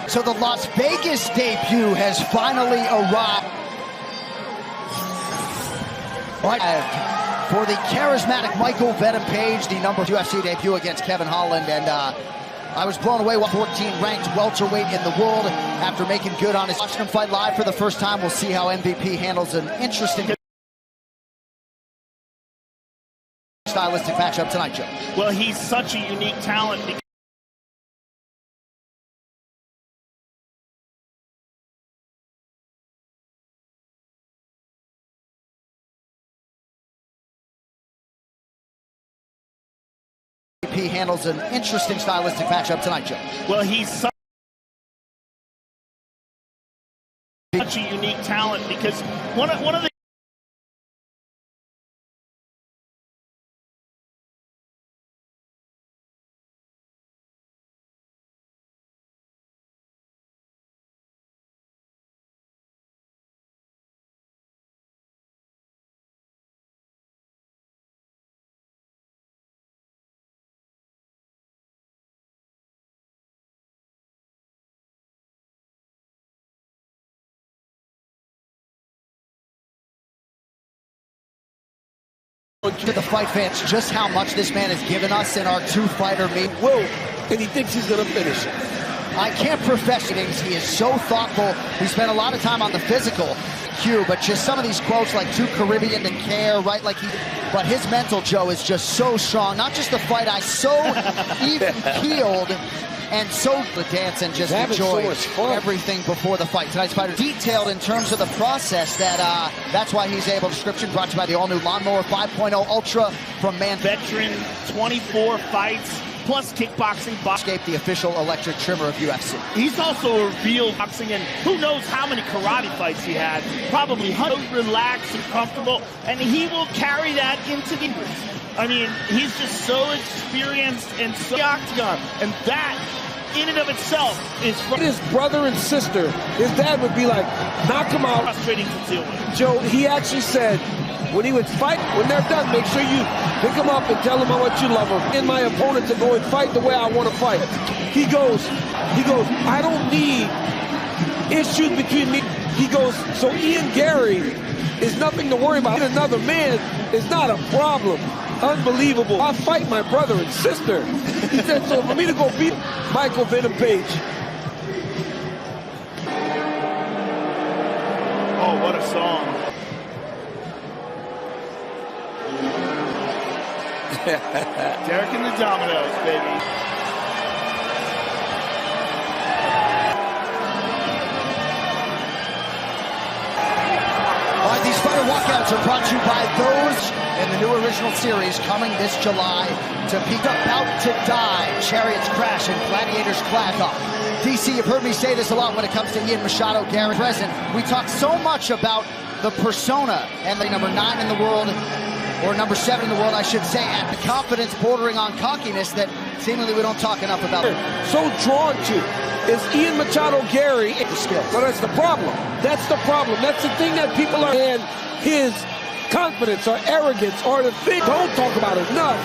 So the Las Vegas debut has finally arrived. For the charismatic Michael Venom Page, the #1 UFC debut against Kevin Holland, and I was blown away. 14 ranked welterweight in the world after making good on his. Watching him fight live for the first time, we'll see how MVP handles an interesting stylistic matchup tonight, Joe. Well, he's such a unique talent. He handles an interesting stylistic matchup tonight, Joe. Well, he's such a unique talent because one of the to the fight fans just how much this man has given us in our two-fighter meet. Whoa, and he thinks he's going to finish it. I can't profess things. He is so thoughtful. He spent a lot of time on the physical cue, but just some of these quotes like too Caribbean to care, right? Like but his mental, Joe, is just so strong. Not just the fight, so even-keeled and so the dance and just enjoy everything before the fight. Tonight's fighter detailed in terms of the process that's why he's able. Description brought to you by the all-new Lawnmower 5.0 Ultra from Man. Veteran, 24 fights, plus kickboxing. Escape the official electric trimmer of UFC. He's also revealed boxing, and who knows how many karate fights he had. Probably relaxed and comfortable, and he will carry that into the I mean, he's just so experienced and so octagon, and that in and of itself is his brother and sister. His dad would be like, knock him out. Frustrating to deal with. Joe, he actually said when he would fight, when they're done, make sure you pick him up and tell him how much you love him. And my opponent to go and fight the way I want to fight. He goes, I don't need issues between me. He goes, so Ian Gary is nothing to worry about. Another man is not a problem. Unbelievable. I fight my brother and sister. He said, so for me to go beat Michael Venom Page. Oh, what a song. Derek and the Dominoes, baby. All right, these fighter walkouts are brought to you by those in the new original series coming this July to peak About to Die, Chariots Crash, and Gladiators Clash Off. DC, you've heard me say this a lot when it comes to Ian Machado, Gary present. We talk so much about the persona and the #9 in the world, or #7 in the world, I should say, at the confidence bordering on cockiness that seemingly we don't talk enough about. So drawn to is Ian Machado Gary. Skills. But that's the problem. That's the problem. That's the thing that people are in. His confidence or arrogance or the thing don't talk about enough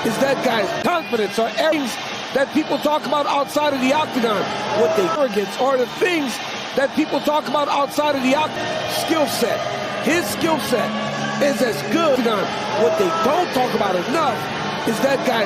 is that guy's confidence or arrogance that people talk about outside of the octagon. What they arrogance or the things that people talk about outside of the skill set. His skill set is as good. What they don't talk about enough is that guy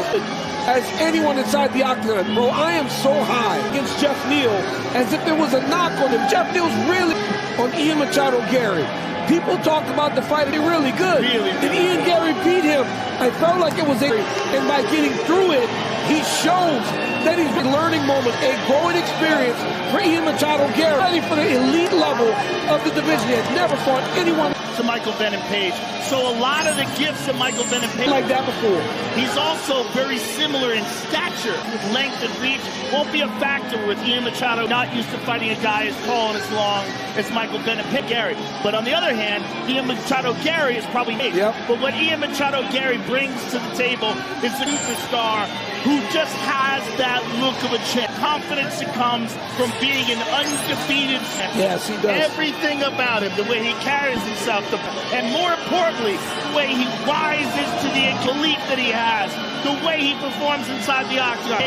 as anyone inside the octagon. Bro, I am so high against Jeff Neal as if there was a knock on him. Jeff Neal's really on Ian Machado Gary. People talk about the fight, they're really good. Did Ian Gary beat him? I felt like it was and by getting through it, he shows that he's been learning moment, a growing experience for Ian Machado Gary. Ready for the elite level of the division. He has never fought anyone to Michael Venom Page. So a lot of the gifts that Michael Venom Page like that before. He's also very similar in stature. With length and reach won't be a factor with Ian Machado. Not used to fighting a guy as tall and as long as Michael Venom Gary. But on the other hand, Ian Machado Gary is probably But what Ian Machado Gary brings to the table is a superstar who just has that look. look of a champ. Confidence that comes from being an undefeated champion. Yes, he does. Everything about him, the way he carries himself, and more importantly, the way he rises to the belief that he has, the way he performs inside the octagon.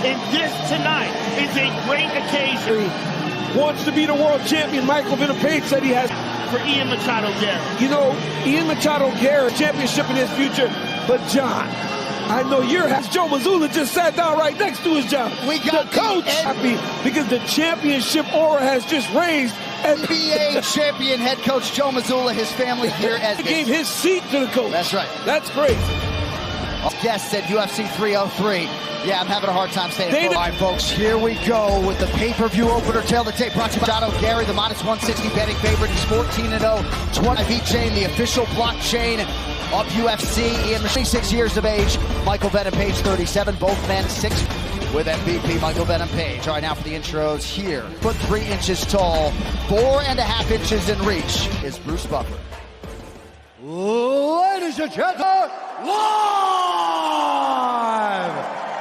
And this tonight is a great occasion. He wants to be the world champion. Michael Venom Page said he has. For Ian Machado Garry. You know, Ian Machado Garry, championship in his future, but John, I know you're happy. Joe Mazzulla just sat down right next to his job. We got the coach happy because the championship aura has just raised. NBA champion head coach Joe Mazzulla, his family here as he gave his seat to the coach. That's right. That's great. Guest said UFC 303. Yeah, I'm having a hard time saying it. All right, folks, here we go with the pay-per-view opener. Tail the tape. Brought to you by Machado Garry, the -160 betting favorite. He's 14-0. 20 chain, the official blockchain of UFC. Ian, 26 years of age. Michael Venom Page, 37. Both men 6 with MVP Michael Venom Page. All right, now for the intros here. 3 inches tall, 4.5 inches in reach is Bruce Buffer. Ladies and gentlemen, live!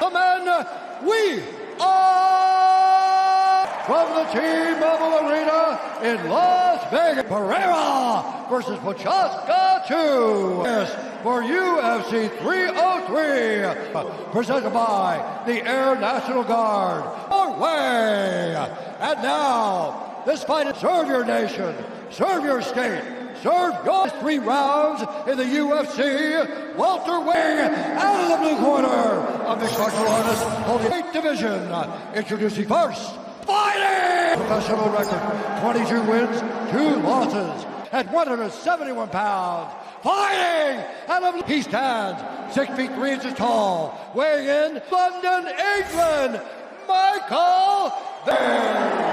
The men, we are from the T-Mobile Arena in Las Vegas. a.pereira versus Prochazka 2. Yes, for UFC 303. Presented by the Air National Guard. Away! And now, this fight is serve your nation, serve your state, serve your 3 rounds in the UFC welterweight out of the blue corner, a mixed martial artist holding weight division. Introducing first, fighting professional record, 22 wins, 2 losses at 171 pounds. Fighting out of he stands 6 feet 3 inches tall, weighing in London, England, Michael Venom.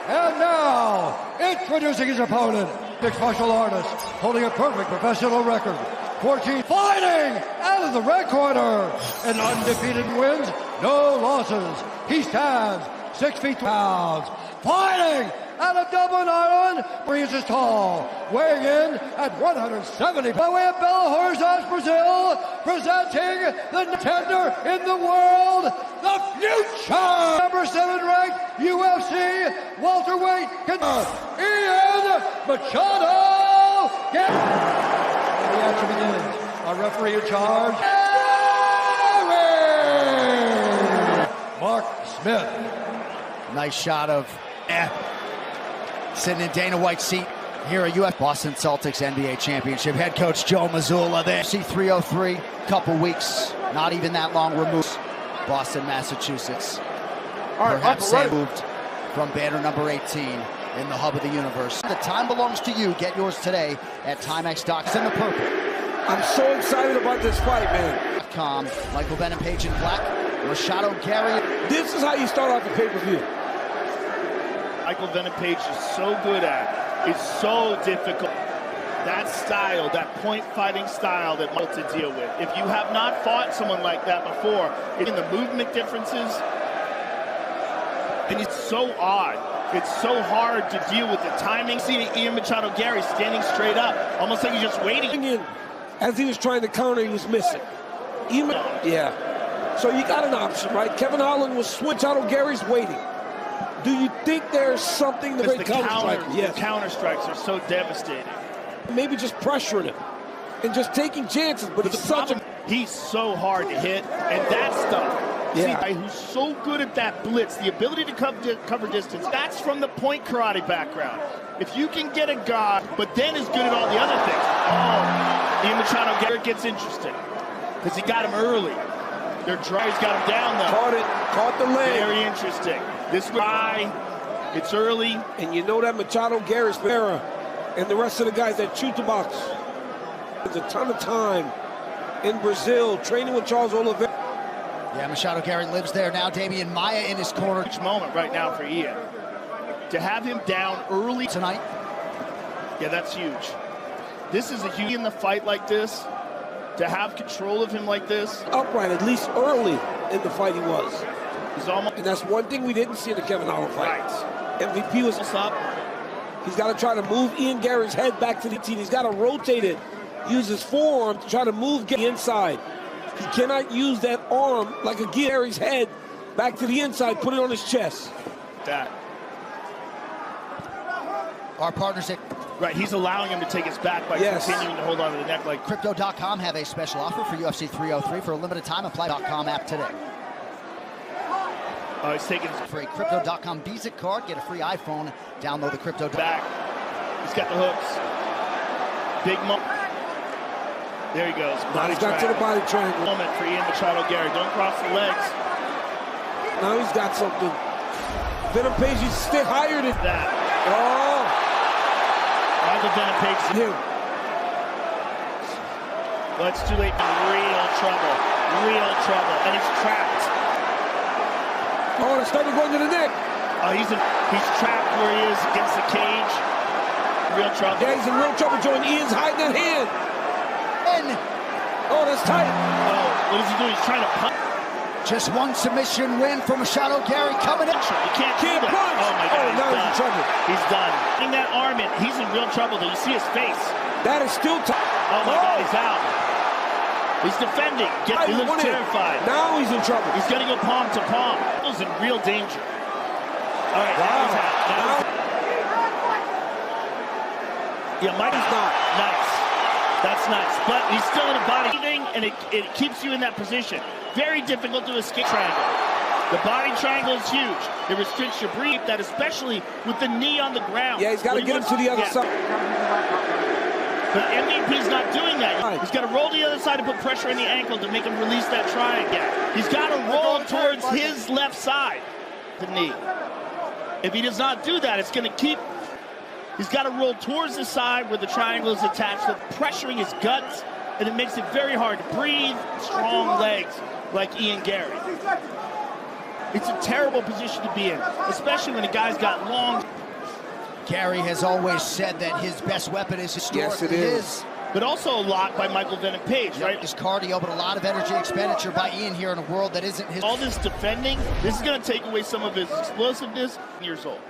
And now, introducing his opponent, mixed martial artist, holding a perfect professional record, 14 fighting out of the red corner, and undefeated wins, no losses. He stands 6 feet 2 pounds, fighting out of Dublin, Ireland, 3 inches tall, weighing in at 170. By way of Belo Horizonte, Brazil, presenting the contender in the world, the future number 7 ranked UFC welterweight contender, Ian Machado Garry. The action begins. Our referee in charge, Mark Smith. Nice shot of sitting in Dana White's seat here at UFC. Boston Celtics NBA championship. Head coach Joe Mazzulla there. UFC 303, couple weeks, not even that long removed. Boston, Massachusetts. Perhaps they moved from banner number 18 in the hub of the universe. The time belongs to you. Get yours today at Timex.com in the purple. I'm so excited about this fight, man. Michael Venom Page in black. Machado Garry. This is how you start off the pay-per-view. Michael Venom Page is so good at. It's so difficult. That style, that point fighting style that to deal with. If you have not fought someone like that before, in the movement differences, and it's so odd. It's so hard to deal with the timing. See Ian Machado Garry standing straight up, almost like he's just waiting. As he was trying to counter, he was missing. Yeah. So you got an option, right? Kevin Holland was switch out of Gary's waiting. Do you think there's something the counter strikes are so devastating. Maybe just pressuring him and just taking chances, but it's such a... He's so hard to hit, and that stuff. Yeah. See, who's so good at that blitz, the ability to cover distance. That's from the point karate background. If you can get a guy, but then is good at all the other things. Oh, Ian Machado Garry gets interesting because he got him early. He's got him down though. Caught the leg. Very interesting. This guy, it's early. And you know that Machado Garry's era and the rest of the guys that shoot the box. There's a ton of time in Brazil training with Charles Oliveira. Yeah, Machado Garry lives there now. Damian Maia in his corner. Moment right now for Ian. To have him down early tonight. Yeah, that's huge. This is a huge in the fight like this. To have control of him like this. Upright, at least early in the fight he was. He's almost, and that's one thing we didn't see in the Kevin Holland fight. Right. MVP was up. He's got to try to move Ian Garry's head back to the team. He's got to rotate it use his forearm to try to move Gary inside. He cannot use that arm like a Gary's head back to the inside, put it on his chest. That. Our partners at Right, he's allowing him to take his back by continuing to hold on to the neck like Crypto.com have a special offer for UFC 303 for a limited time. Apply .com app today. Oh, he's taking his For a Crypto.com Visa card, get a free iPhone. Download the Crypto. back. He's got the hooks. Big moment. There he goes. Now he's got to the body triangle. Moment for Ian Machado Gary. Don't cross the legs. Now he's got something. Venom Page, he's still higher than That. Oh! Michael Venom Page. Him. Well, it's too late. Real trouble. Real trouble. And he's trapped. Oh, it's starting going to the neck. Oh, he's trapped where he is against the cage. Real trouble. Yeah, he's in real trouble, Joe, and Ian's hiding that hand. Oh, that's tight. Oh, what is he doing? He's trying to punch. Just one submission win for Machado Gary coming in. You can't Can't do that. punch. Oh, my God, Oh, now he's in trouble. He's done. Getting that arm in. He's in real trouble. Do you see his face? That is still tight. Oh, my God, he's out. He's defending. He looks terrified. Now he's in trouble. He's going to go palm to palm. He's in real danger. All right, now he's out. Yeah, Mike's not. Nice. That's nice. But he's still in a body thing, and it keeps you in that position. Very difficult to escape triangle. The body triangle is huge. It restricts your breath, that especially with the knee on the ground. Yeah, he's got to get him to the other side. But MVP's not doing that. He's got to roll to the other side and put pressure on the ankle to make him release that triangle. He's got to roll towards his left side, the knee. If he does not do that, it's going to keep... He's got to roll towards the side where the triangle is attached, pressuring his guts, and it makes it very hard to breathe. Strong legs like Ian Gary. It's a terrible position to be in, especially when a guy's got long... Gary has always said that his best weapon is historically his. But also a lot by Michael Venom Page, right? His cardio, but a lot of energy expenditure by Ian here in a world that isn't his. All this defending, this is going to take away some of his explosiveness. Years old.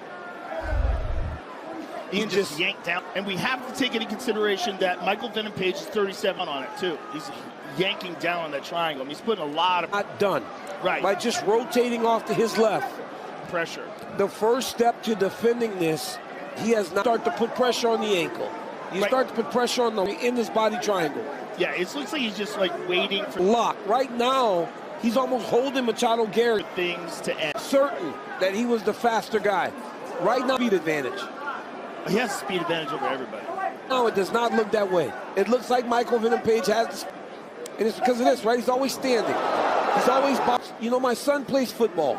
Ian just yanked down. And we have to take into consideration that Michael Venom Page is 37 on it, too. He's yanking down on that triangle. I mean, he's putting a lot of... Not done. Right. By just rotating off to his left. Pressure. The first step to defending this, he has not started to put pressure on the ankle. You start to put pressure on the in this body triangle. Yeah, it looks like he's just like waiting for lock. Right now, he's almost holding Machado Gary. Things to end. Certain that he was the faster guy. Right now, speed advantage. He has a speed advantage over everybody. No, it does not look that way. It looks like Michael Venom Page has this, and it's because of this, right? He's always standing. He's always boxing. You know, my son plays football.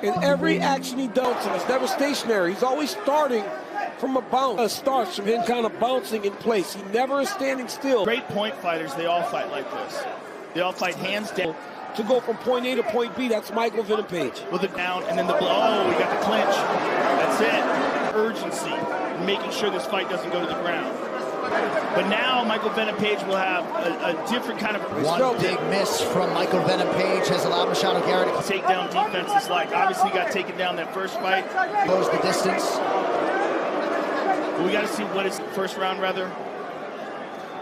And every action he does, and he's never stationary. He's always starting from a bounce. Starts from him kind of bouncing in place. He never is standing still. Great point fighters, they all fight like this. They all fight hands down. To go from point A to point B, that's Michael Venom Page. With it down, and then the blow. Oh, we got the clinch. That's it. Urgency, making sure this fight doesn't go to the ground. But now Michael Venom Page will have a different kind of... One big miss from Michael Venom Page has allowed Machado Gary to take down defenses like, obviously got taken down that first fight. Close the distance. We got to see what is first round, rather.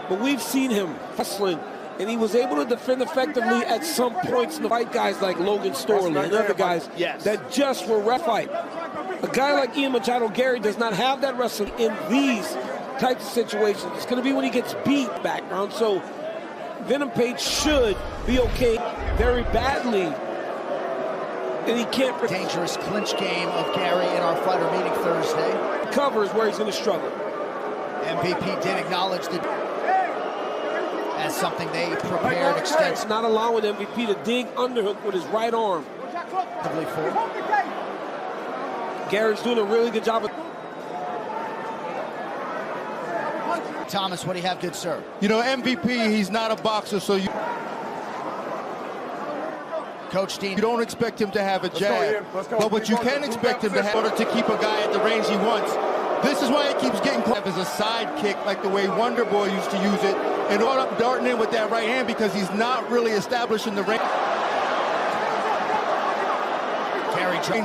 But we've seen him wrestling, and he was able to defend effectively at some points in the fight. Guys like Logan Storley and other guys that just were ref fight. A guy like Ian Machado Gary does not have that wrestling in these types of situations. It's going to be when he gets beat background. So Venom Page should be okay very badly. And he can't... Dangerous clinch game of Gary in our fighter meeting Thursday. Cover is where he's going to struggle. MVP did acknowledge that as something they prepared extensively. Not allowing MVP to dig underhook with his right arm. Gary's doing a really good job of... Thomas, what do you have, good sir? You know, MVP, he's not a boxer, so you... Coach Dean. You don't expect him to have a jab, but what you can expect him to have in order to keep a guy at the range he wants. This is why he keeps getting caught as a side kick, like the way Wonder Boy used to use it, and all up darting in with that right hand because he's not really establishing the range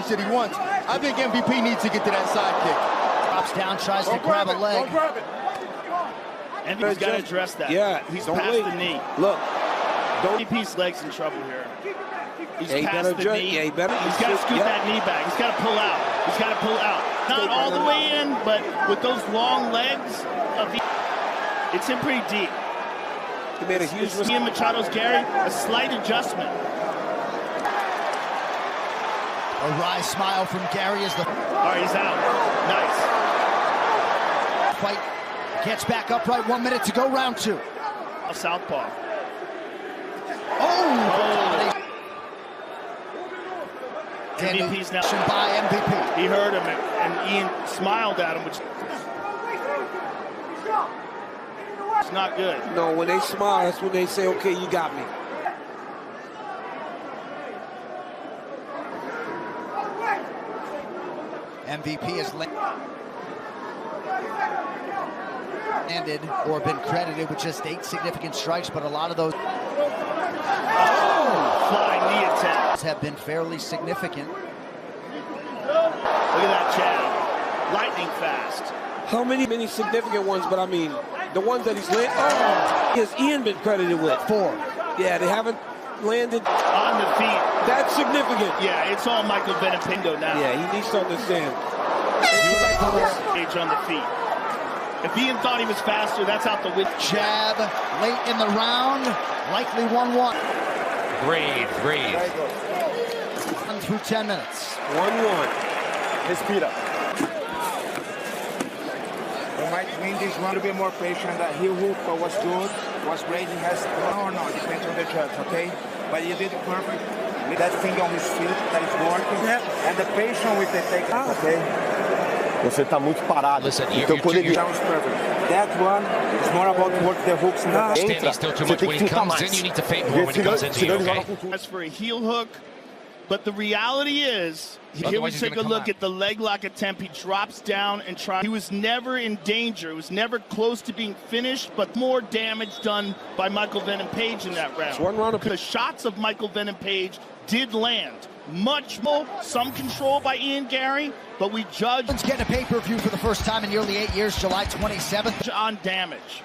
that he wants. I think MVP needs to get to that side kick. Drops down, tries to grab a leg. And he's got to address that. Yeah. He's past the knee. Look. MVP's leg's in trouble here. He's Yeah, past the knee. Yeah, he's got to scoot that knee back. He's got to pull out. He's got to pull out. Not all the way in, but with those long legs, it's in pretty deep. He made a huge mistake. Ian Machado's Gary, a slight adjustment. A wry smile from Gary as the... All right, he's out. Nice. Fight gets back upright. 1 minute to go, round 2. A southpaw. Oh! MVP's now by MVP. He heard him, and Ian smiled at him, which is not good. No, when they smile, that's when they say, okay, you got me. MVP has landed or been credited with just 8 significant strikes, but a lot of those flying knee attacks have been fairly significant. Look at that jab, lightning fast. How many significant ones? But I mean, the ones that he's landed. Oh, has Ian been credited with? 4. Yeah, they haven't landed on the feet. That's significant. Yeah, it's all Michael Benapindo now. Yeah, he needs to understand. Age on the feet. If Ian thought he was faster, that's out the window. Jab late in the round, likely 1-1. Breathe. 1 through 10 minutes. 1-1. His speed up. We might win this one to be more patient. That heel hook was good, was great. He has no, depends on the judge, okay? But he did perfect. With that thing on his feet, that is working. And the patience with the take, okay? Você tá muito parado. Listen, então quando ele sounds perfect. That one is more about work the hooks in the entra, still too much. When he comes in, you need to feint more when he comes into you, okay? As for a heel hook, but the reality is, here we take a look at the leg lock attempt. He drops down and tries. He was never in danger. He was never close to being finished, but more damage done by Michael Venom Page in that round. It's 1 round. The shots of Michael Venom Page did land. Much more, some control by Ian Gary, but we judge. Getting a pay-per-view for the first time in nearly 8 years, July 27th. On damage.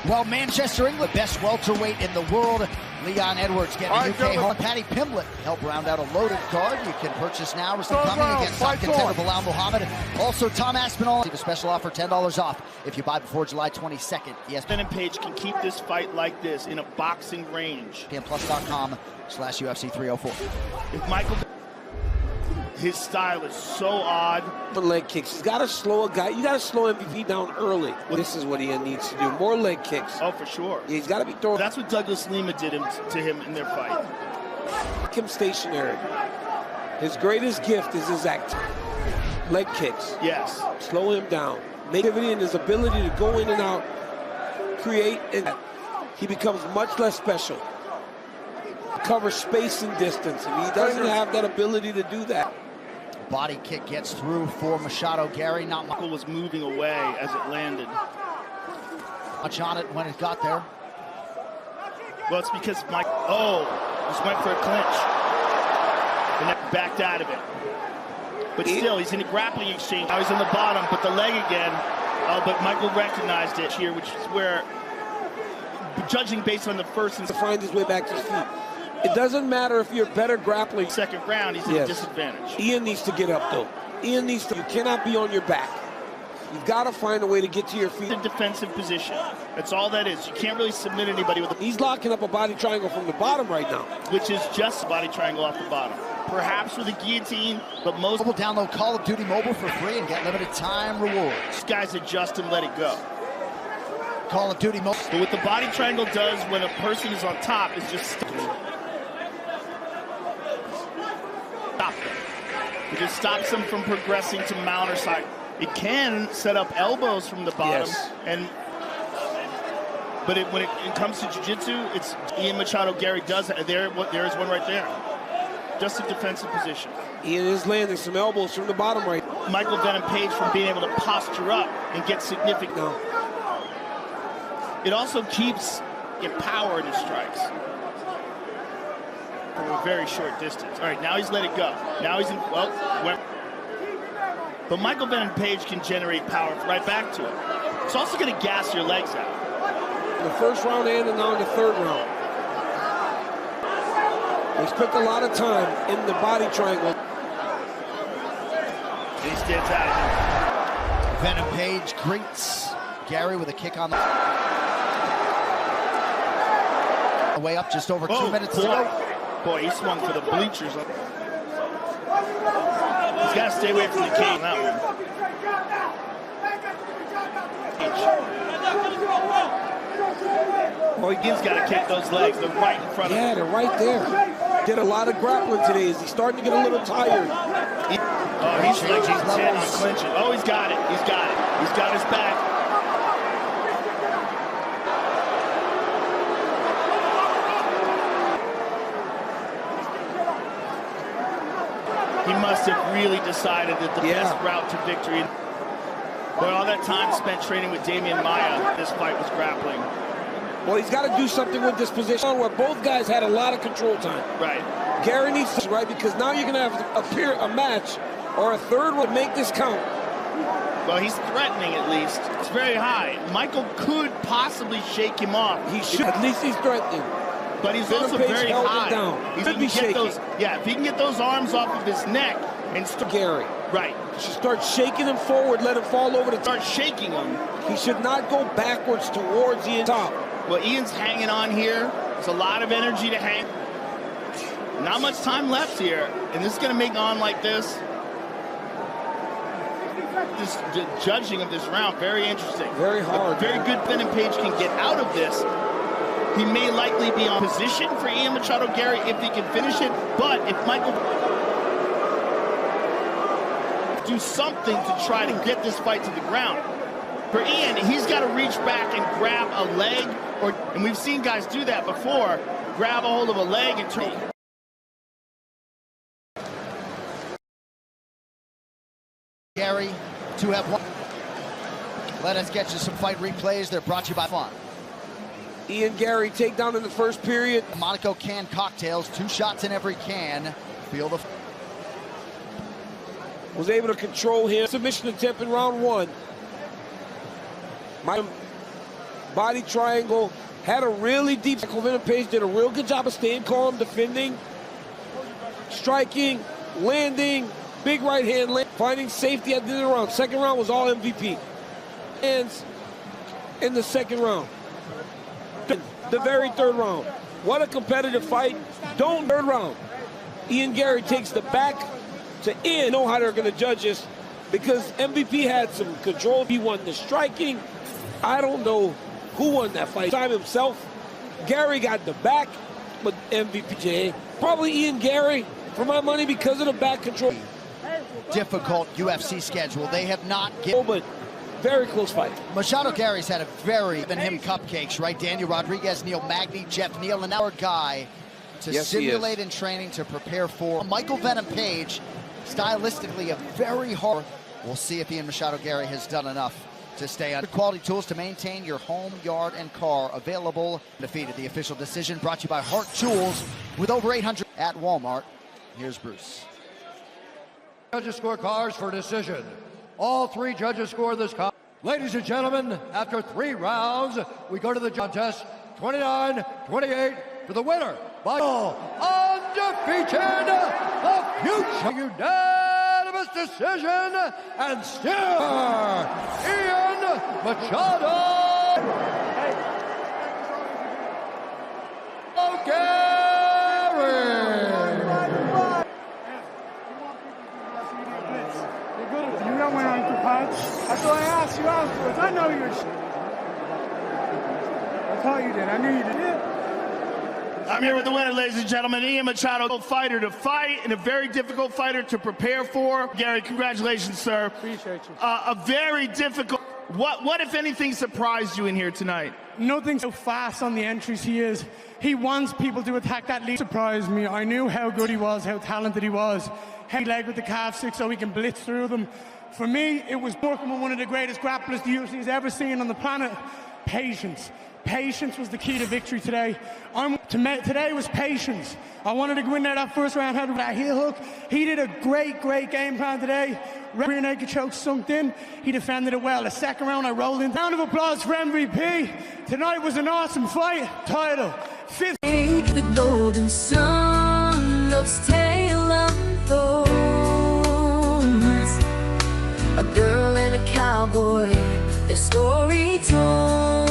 Well, Manchester, England, best welterweight in the world. Leon Edwards getting a UK home. Paddy Pimblett help round out a loaded card. You can purchase now. Risky coming against top contender Bilal Muhammad. Also, Tom Aspinall. A special offer, $10 off if you buy before July 22nd. Yes. Venom Page can keep this fight like this in a boxing range. PMPlus.com/UFC 304. If Michael, his style is so odd. The leg kicks. He's got to slow a guy. You got to slow MVP down early. This is what Ian needs to do. More leg kicks. Oh, for sure. Yeah, he's got to be throwing. That's what Douglas Lima did to him in their fight. Keep him stationary. His greatest gift is his leg kicks. Yes. Slow him down. Make it in his ability to go in and out, create, and he becomes much less special. Cover space and distance, and he doesn't have that ability to do that. Body kick gets through for Machado. Gary, not Michael was moving away as it landed. Much on it when it got there. Well, it's because Mike, just went for a clinch. And then backed out of it. But still, he's in a grappling exchange. Now he's on the bottom, but the leg again. But Michael recognized it here, which is where, judging based on the first and to find his way back to his feet. It doesn't matter if you're better grappling. Second round, he's at a disadvantage. Ian needs to get up, though. Ian needs to. You cannot be on your back. You've got to find a way to get to your feet. The defensive position. That's all that is. You can't really submit anybody with a... He's locking up a body triangle from the bottom right now. Which is just a body triangle off the bottom. Perhaps with a guillotine, but most... Mobile, download Call of Duty Mobile for free and get limited time rewards. These guys adjust and let it go. Call of Duty Mobile. But what the body triangle does when a person is on top is just stop them. It just stops them from progressing to mount or side. It can set up elbows from the bottom, but when it comes to jiu-jitsu, it's Ian Machado Gary does it. There is one right there. Just a defensive position. Ian is landing some elbows from the bottom right. Michael Venom Page from being able to posture up and get significant. No. It also keeps in power in his strikes from a very short distance. All right, now he's let it go. Now he's in, but Michael Venom Page can generate power right back to it. It's also going to gas your legs out. The first round and now in the third round. They spent a lot of time in the body triangle. He stands out. Venom Page greets Gary with a kick on the way up, just over 2 minutes to go. Boy, he swung for the bleachers. He's got to stay away from the cage on that one. Well, he's got to kick those legs. They're right in front of him. Yeah, they're right there. Did a lot of grappling today. Is he starting to get a little tired? He's like he's 10 on clinching. Oh, he's got it. He's got it. He's got his back. He must have really decided that the best route to victory. Well, all that time spent training with Damian Maia, this fight was grappling. Well, he's got to do something with this position where both guys had a lot of control time. Right. Gary needs to, right, because now you're going to have a match or a third one to make this count. Well, he's threatening at least. It's very high. Michael could possibly shake him off. He should. At least he's threatening. But he's also very high. Down. He could be shaking. If he can get those arms off of his neck and Gary. Right. Should start shaking him forward, let him fall over the start shaking him. He should not go backwards towards the top. Well, Ian's hanging on here. There's a lot of energy to hang. Not much time left here, and this is going to make on like this. The judging of this round, very interesting. Very hard. Very good. Venom Page can get out of this. He may likely be on position for Ian Machado Gary if he can finish it, but if Michael do something to try to get this fight to the ground. For Ian, he's got to reach back and grab a leg, and we've seen guys do that before, grab a hold of a leg and turn. Gary, to have one. Let us get you some fight replays. They're brought to you by Fun. Ian Gary takedown in the first period. Monaco can cocktails, 2 shots in every can. Feel the... Was able to control him. Submission attempt in round 1. My body triangle had a really deep... Venom Page did a real good job of staying calm, defending, striking, landing, big right hand, finding safety at the end of the round. Second round was all MVP. Hands in the second round. The very third round. What a competitive fight. Third round. Ian Gary takes the back to in. Know how they're going to judge this because MVP had some control. He won the striking. I don't know who won that fight. Time himself. Gary got the back, but MVP probably Ian Gary for my money because of the back control. Difficult UFC schedule. They have not given. But very close fight. Machado Gary's had a very than him cupcakes, right? Daniel Rodriguez, Neil Magny, Jeff Neal, and our guy to simulate in training to prepare for Michael Venom Page. Stylistically, a very hard. We'll see if Ian Machado Gary has done enough to stay on. Quality tools to maintain your home, yard, and car available. Defeated. The official decision brought to you by Hart Tools with over 800 at Walmart. Here's Bruce. Judges score cards for decision. All 3 judges score this contest. Ladies and gentlemen, after 3 rounds, we go to the contest 29-28 for the winner by undefeated, the future unanimous decision, and still Ian Machado Gary. You know when I can punch. That's why I asked you afterwards. I know you're I thought you did. I knew you did. I'm here with the winner, ladies and gentlemen. Ian Machado, fighter to fight and a very difficult fighter to prepare for. Gary, congratulations, sir. Appreciate you. A very difficult. What, if anything, surprised you in here tonight? Nothing so fast on the entries he is. He wants people to attack that lead. Surprised me. I knew how good he was, how talented he was. Heavy leg with the calf stick so he can blitz through them. For me, it was working with one of the greatest grapplers the UFC's ever seen on the planet. patience. Patience was the key to victory today. Today was patience. I wanted to go in there that first round, had that heel hook. He did a great game plan today. Rear naked choke sunk in. He defended it well. The second round, I rolled in. Round of applause for MVP. Tonight was an awesome fight. Title. Fifth. The golden sun looks tale unfolds. A girl and a cowboy, their story told.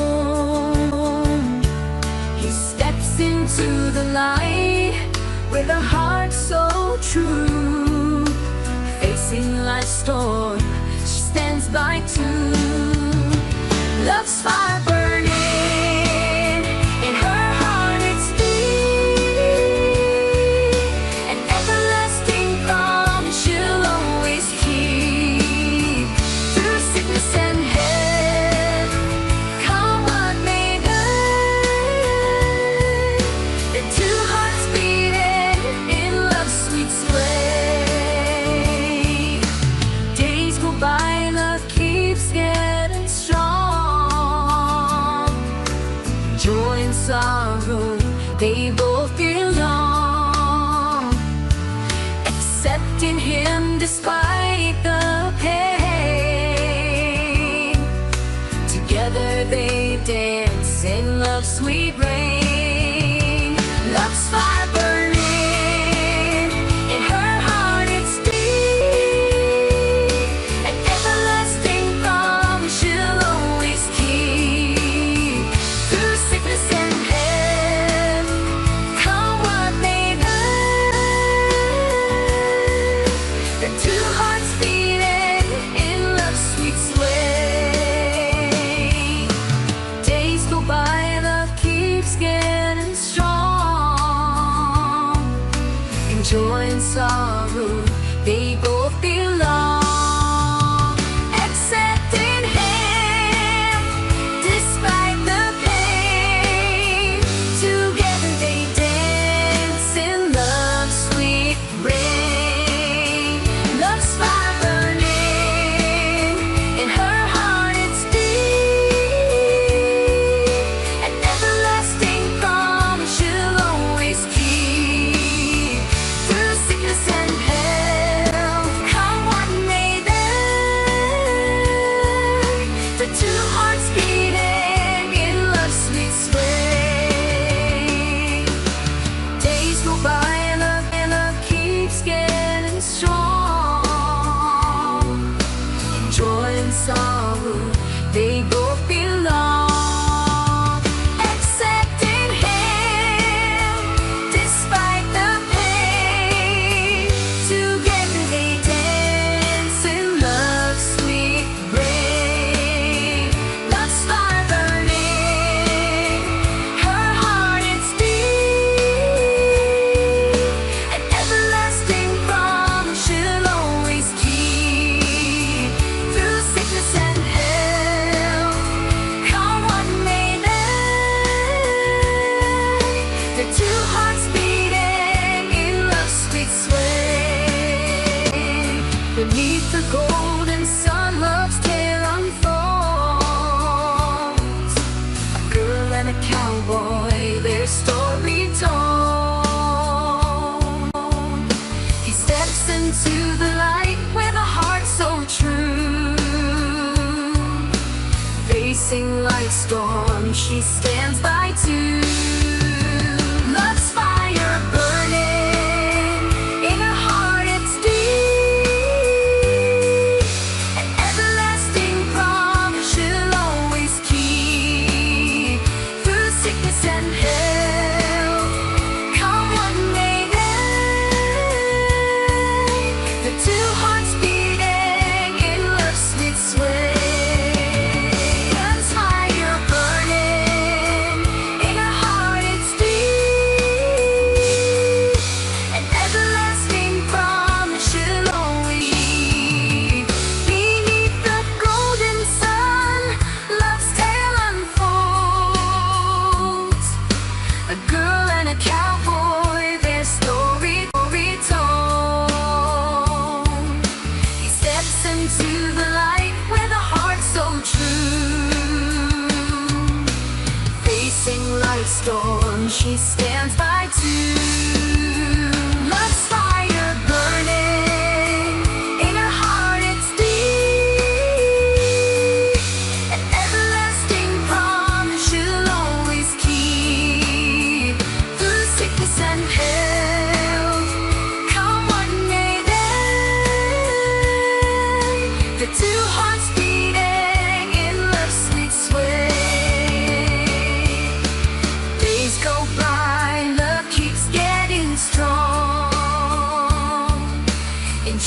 He steps into the light with a heart so true. Facing life's storm, she stands by too. Love's fire burning in her heart, it's deep. An everlasting promise she'll always keep. Through sickness and health, come what may come. The two hearts beating in love's sweet sway. Days go by, love keeps getting strong. Joy and sorrow, they both belong. Accepting him despite the pain. Together they dance in love's sweet rain. Love's fire burning in her heart, it's deep. An everlasting promise she'll always keep. Through sickness and health, come what may come. The two hearts beating in love's sweet sway. Days go by, love keeps getting strong. In joy and sorrow, they both belong. Accepting him despite the pain. Together they dance in love's sweet rain. Love's fire burning in her heart, it's deep. An everlasting promise she'll always keep. Through sickness and health, come what may then. The two hearts beating in love's sweet sway. Days go by and love keeps getting strong. In joy and sorrow, they both belong. Accepting him despite the pain. Together they dance in love's sweet rain. Love's fire burning, her heart it's deep. An everlasting promise she'll always keep. Through sickness and health, come what may then. The two hearts beating in love's sweet sway. Beneath the golden sun, love's tale unfolds. A girl and a cowboy, their story told. He steps into the light with a heart so true. Facing life's storm, she stands by too. Love's fire burning in her heart, it's deep. An everlasting promise she'll always keep. Through sickness and health, come what may then. The two hearts beating in love's sweet sway. Love's fire burning in her heart, it's deep. An everlasting promise she'll always keep. Beneath the golden sun, love's tale unfolds. A chasing life's storm, she stands by too. Love